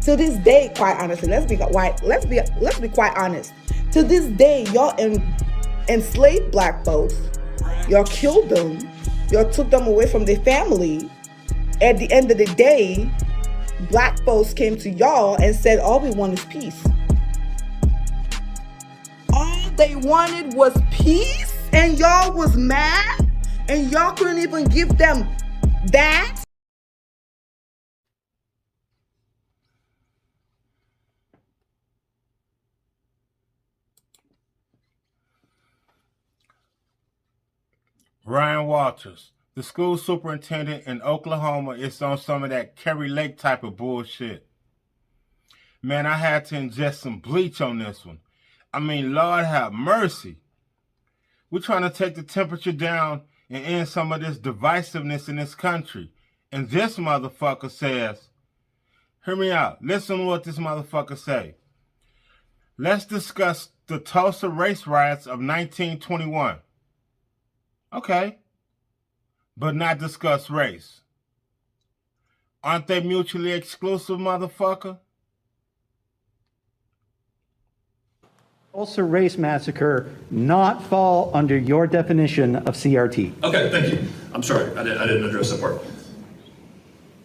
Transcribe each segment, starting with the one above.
To this day, quite honestly, let's be quite honest. To this day, y'all enslaved black folks. Y'all killed them. Y'all took them away from their family. At the end of the day, black folks came to y'all and said, all we want is peace. All they wanted was peace, and y'all was mad, and y'all couldn't even give them that. Ryan Walters, the school superintendent in Oklahoma, is on some of that Kerry Lake type of bullshit. Man, I had to ingest some bleach on this one. I mean, Lord have mercy. We're trying to take the temperature down and end some of this divisiveness in this country. And this motherfucker says, hear me out, listen to what this motherfucker say. Let's discuss the Tulsa race riots of 1921. Okay, but not discuss race. Aren't they mutually exclusive, motherfucker? Tulsa race massacre not fall under your definition of CRT? Okay, thank you. I'm sorry, I didn't address that part.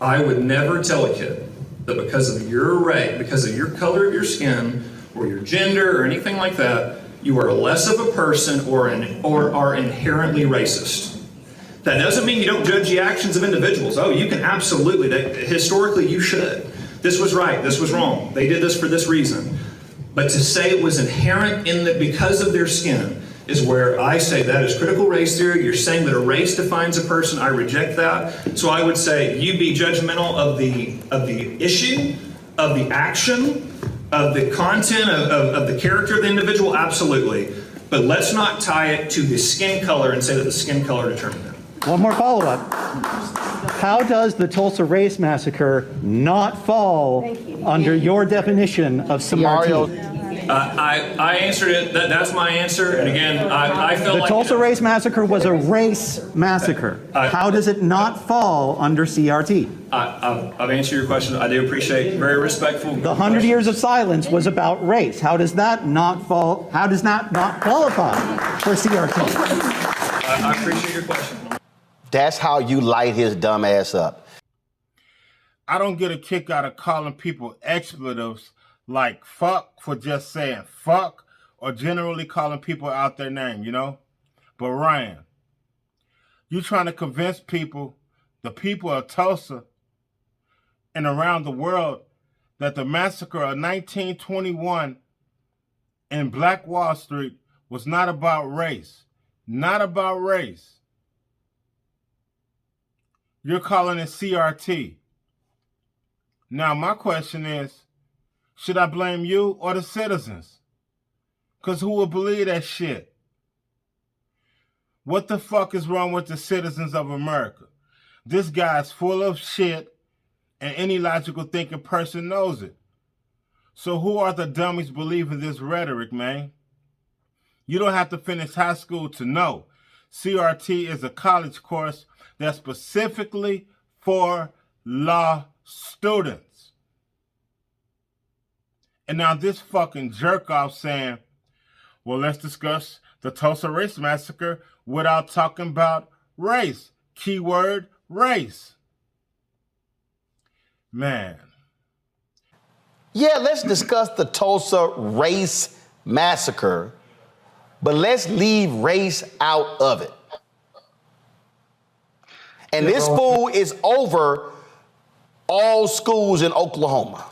I would never tell a kid that because of your race, because of your color of your skin, or your gender, or anything like that, you are less of a person or are inherently racist. That doesn't mean you don't judge the actions of individuals. Oh, you can absolutely, historically you should. This was right, this was wrong. They did this for this reason. But to say it was inherent in that because of their skin is where I say that is critical race theory. You're saying that a race defines a person. I reject that. So I would say you be judgmental of the issue, of the action, of the content, of the character of the individual, absolutely. But let's not tie it to the skin color and say that the skin color determined it. One more follow-up. How does the Tulsa race massacre not fall under your definition of CRT? I answered it. That's my answer. And again, I felt the Tulsa race massacre was a race massacre. How does it not fall under CRT? I've answered your question. I do appreciate, very respectful. The 100 years of silence was about race. How does that not fall? How does that not qualify for CRT? I appreciate your question. That's how you light his dumb ass up. I don't get a kick out of calling people expletives like fuck for just saying fuck, or generally calling people out their name, you know? But Ryan, you trying to convince people, the people of Tulsa and around the world, that the massacre of 1921 in Black Wall Street was not about race. Not about race. You're calling it CRT. Now, my question is, should I blame you or the citizens? Because who will believe that shit? What the fuck is wrong with the citizens of America? This guy's full of shit, and any logical thinking person knows it. So who are the dummies believing this rhetoric, man? You don't have to finish high school to know. CRT is a college course that's specifically for law students. And now this fucking jerk off saying, well, let's discuss the Tulsa race massacre without talking about race. Keyword, race. Man. Yeah, let's discuss the Tulsa race massacre, but let's leave race out of it. And this fool is over all schools in Oklahoma.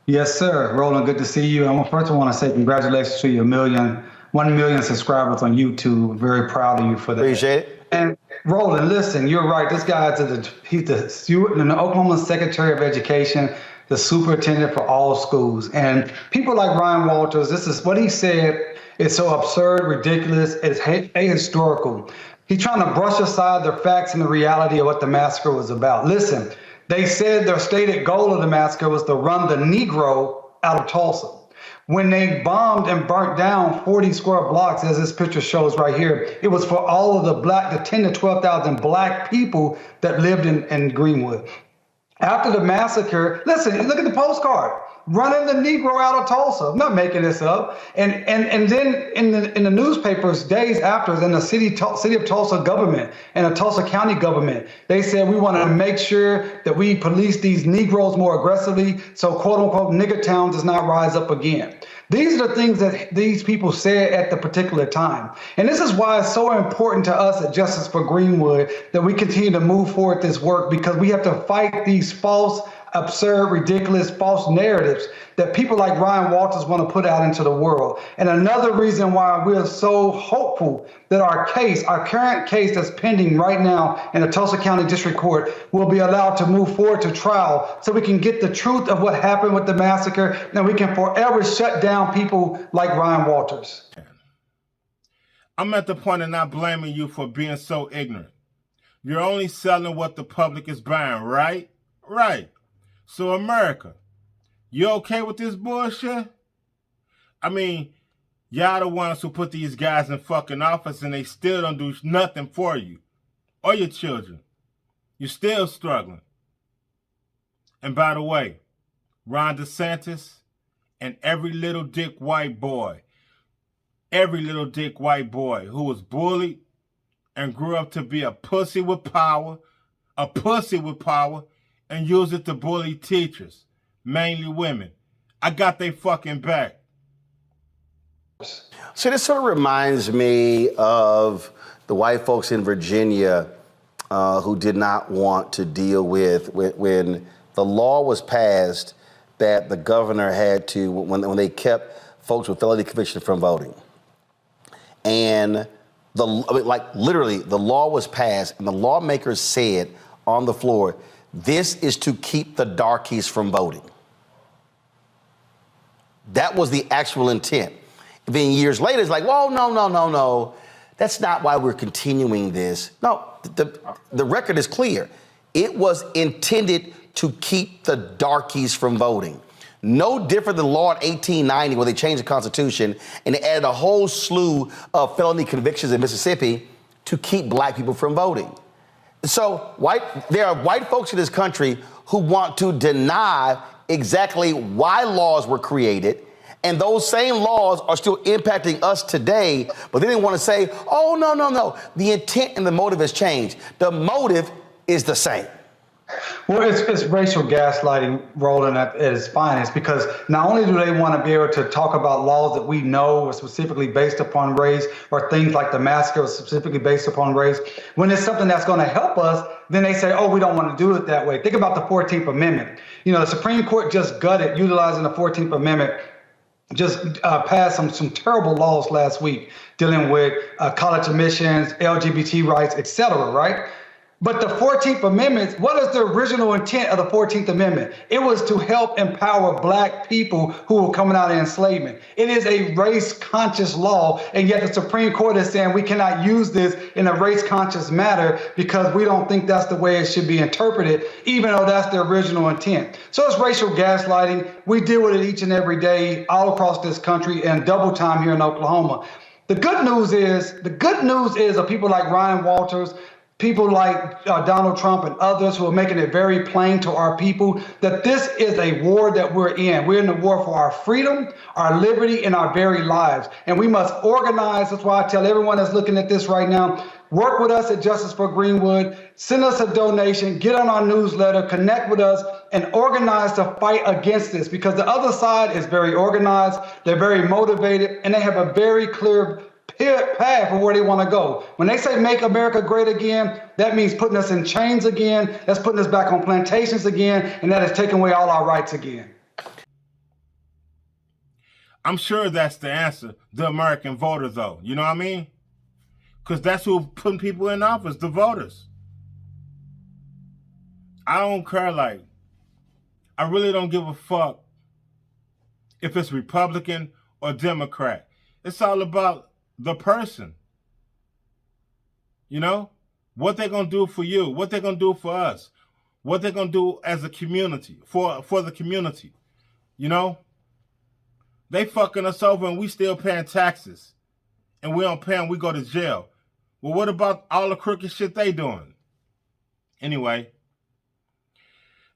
Yes, sir. Roland, good to see you. First, I want to say congratulations to your 1 million subscribers on YouTube. I'm very proud of you for that. Appreciate it. And Roland, listen, you're right. This guy's he's the Oklahoma Secretary of Education, the superintendent for all schools. And people like Ryan Walters, this is what he said is so absurd, ridiculous, it's ahistorical. He's trying to brush aside the facts and the reality of what the massacre was about. Listen, they said their stated goal of the massacre was to run the Negro out of Tulsa. When they bombed and burnt down 40 square blocks, as this picture shows right here, it was for all of the 10 to 12,000 black people that lived in Greenwood. After the massacre, listen, look at the postcard. Running the Negro out of Tulsa. I'm not making this up. And then in the newspapers days after, in the city of Tulsa government and the Tulsa County government, they said we want to make sure that we police these Negroes more aggressively so quote unquote nigger town does not rise up again. These are the things that these people said at the particular time. And this is why it's so important to us at Justice for Greenwood that we continue to move forward this work, because we have to fight these false, absurd, ridiculous, false narratives that people like Ryan Walters want to put out into the world. And another reason why we're so hopeful that our current case that's pending right now in the Tulsa County District Court will be allowed to move forward to trial so we can get the truth of what happened with the massacre and we can forever shut down people like Ryan Walters. I'm at the point of not blaming you for being so ignorant. You're only selling what the public is buying, right? Right. So America, you okay with this bullshit? I mean, y'all the ones who put these guys in fucking office and they still don't do nothing for you or your children. You're still struggling. And by the way, Ron DeSantis and every little dick white boy who was bullied and grew up to be a pussy with power, and use it to bully teachers, mainly women. I got they fucking back. So this sort of reminds me of the white folks in Virginia who did not want to deal with when the law was passed that the governor had to, when they kept folks with felony conviction from voting. And literally the law was passed and the lawmakers said on the floor, this is to keep the darkies from voting. That was the actual intent. Then years later, it's like, whoa, no. That's not why we're continuing this. No, the record is clear. It was intended to keep the darkies from voting. No different than the law in 1890 where they changed the Constitution and they added a whole slew of felony convictions in Mississippi to keep black people from voting. So there are white folks in this country who want to deny exactly why laws were created, and those same laws are still impacting us today, but they didn't want to say, oh, no. The intent and the motive has changed. The motive is the same. Well, it's racial gaslighting rolling at its finest, because not only do they want to be able to talk about laws that we know are specifically based upon race, or things like the massacre was specifically based upon race, when it's something that's going to help us, then they say, oh, we don't want to do it that way. Think about the 14th Amendment. You know, the Supreme Court just gutted, utilizing the 14th Amendment, just passed some terrible laws last week dealing with college admissions, LGBT rights, etc., right? But the 14th Amendment, what is the original intent of the 14th Amendment? It was to help empower black people who were coming out of enslavement. It is a race-conscious law, and yet the Supreme Court is saying we cannot use this in a race-conscious matter because we don't think that's the way it should be interpreted, even though that's the original intent. So it's racial gaslighting. We deal with it each and every day all across this country and double time here in Oklahoma. The good news is of people like Ryan Walters, people like Donald Trump and others who are making it very plain to our people that this is a war that we're in. We're in the war for our freedom, our liberty, and our very lives. And we must organize. That's why I tell everyone that's looking at this right now, work with us at Justice for Greenwood, send us a donation, get on our newsletter, connect with us, and organize to fight against this, because the other side is very organized, they're very motivated, and they have a very clear path for where they want to go. When they say make America great again, that means putting us in chains again, that's putting us back on plantations again, and that is taking away all our rights again. I'm sure that's the answer, the American voter, though. You know what I mean? Because that's who's putting people in office, the voters. I don't care, I really don't give a fuck if it's Republican or Democrat. It's all about the person. You know? What they're going to do for you, what they're going to do for us, what they're going to do as a community, for the community. You know? They fucking us over and we still paying taxes. And we don't pay them, we go to jail. Well, what about all the crooked shit they doing? Anyway,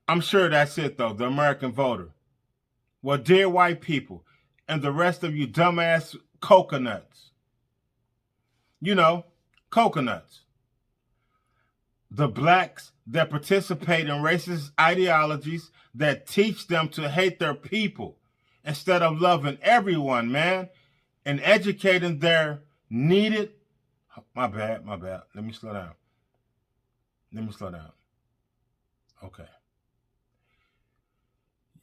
I'm sure that's it, though, the American voter. Well, dear white people, and the rest of you dumbass coconuts. You know, coconuts. The blacks that participate in racist ideologies that teach them to hate their people instead of loving everyone, man, and educating their needed. My bad. Let me slow down. Okay.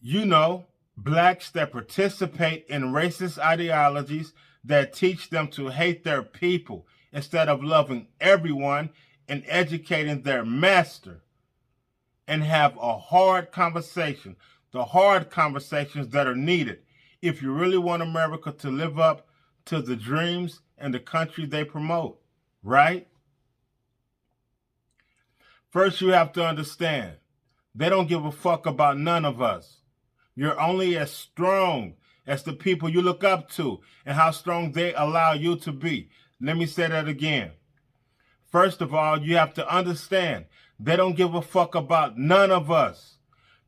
You know, blacks that participate in racist ideologies that teach them to hate their people instead of loving everyone and educating their master, and have a hard conversation, the hard conversations that are needed if you really want America to live up to the dreams and the country they promote, right? First, you have to understand, they don't give a fuck about none of us. You're only as strong as the people you look up to and how strong they allow you to be. Let me say that again. First of all, you have to understand, they don't give a fuck about none of us.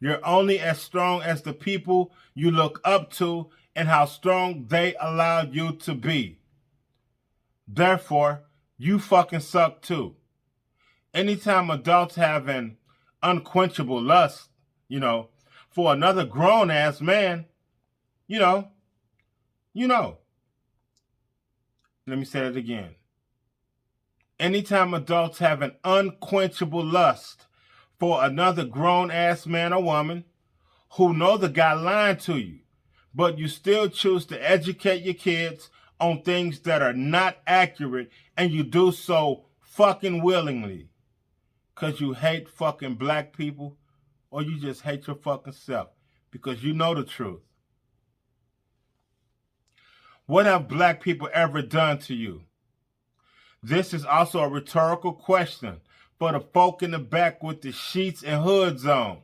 You're only as strong as the people you look up to and how strong they allow you to be. Therefore, you fucking suck too. Anytime adults have an unquenchable lust, for another grown-ass man, let me say it again. Anytime adults have an unquenchable lust for another grown-ass man or woman who know the guy lying to you, but you still choose to educate your kids on things that are not accurate, and you do so fucking willingly because you hate fucking black people, or you just hate your fucking self because you know the truth. What have black people ever done to you? This is also a rhetorical question for the folk in the back with the sheets and hoods on.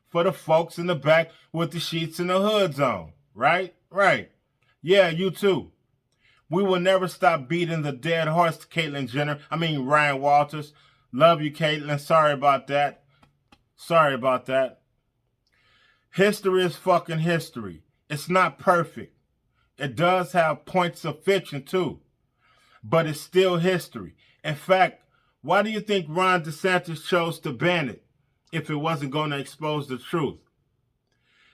For the folks in the back with the sheets and the hoods on. Right? Right. Yeah, you too. We will never stop beating the dead horse, Ryan Walters. Love you, Caitlin. Sorry about that. History is fucking history. It's not perfect. It does have points of fiction too. But it's still history. In fact, why do you think Ron DeSantis chose to ban it if it wasn't going to expose the truth?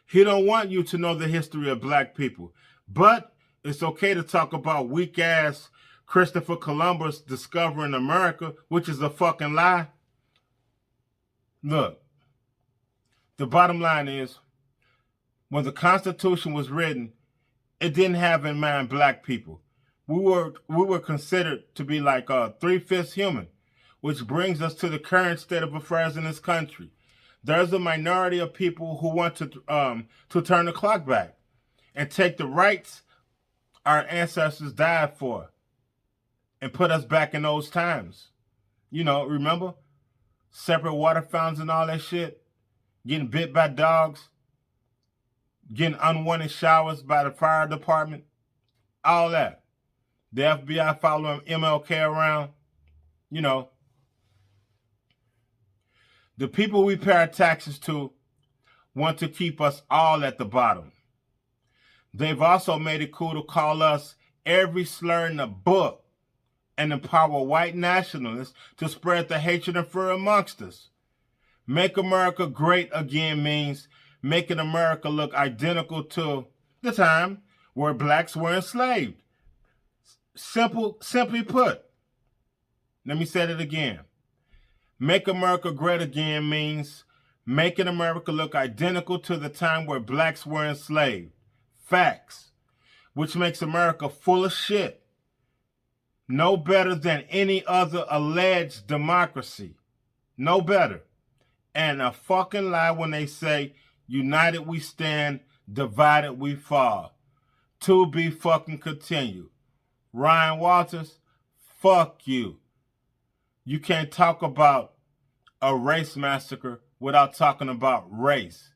He don't want you to know the history of black people. But it's okay to talk about weak-ass Christopher Columbus discovering America, which is a fucking lie. Look, the bottom line is, when the Constitution was written, it didn't have in mind black people. We were considered to be like 3/5 human, which brings us to the current state of affairs in this country. There's a minority of people who want to turn the clock back and take the rights our ancestors died for and put us back in those times. Remember? Separate water fountains and all that shit. Getting bit by dogs. Getting unwanted showers by the fire department. All that. The FBI following MLK around. The people we pay our taxes to want to keep us all at the bottom. They've also made it cool to call us every slur in the book and empower white nationalists to spread the hatred and fear amongst us. Make America great again means making America look identical to the time where blacks were enslaved. Simply put, let me say it again. Make America great again means making America look identical to the time where blacks were enslaved. Facts. Which makes America full of shit. No better than any other alleged democracy. No better. And a fucking lie when they say, united we stand, divided we fall. To be fucking continued. Ryan Walters, fuck you. You can't talk about a race massacre without talking about race.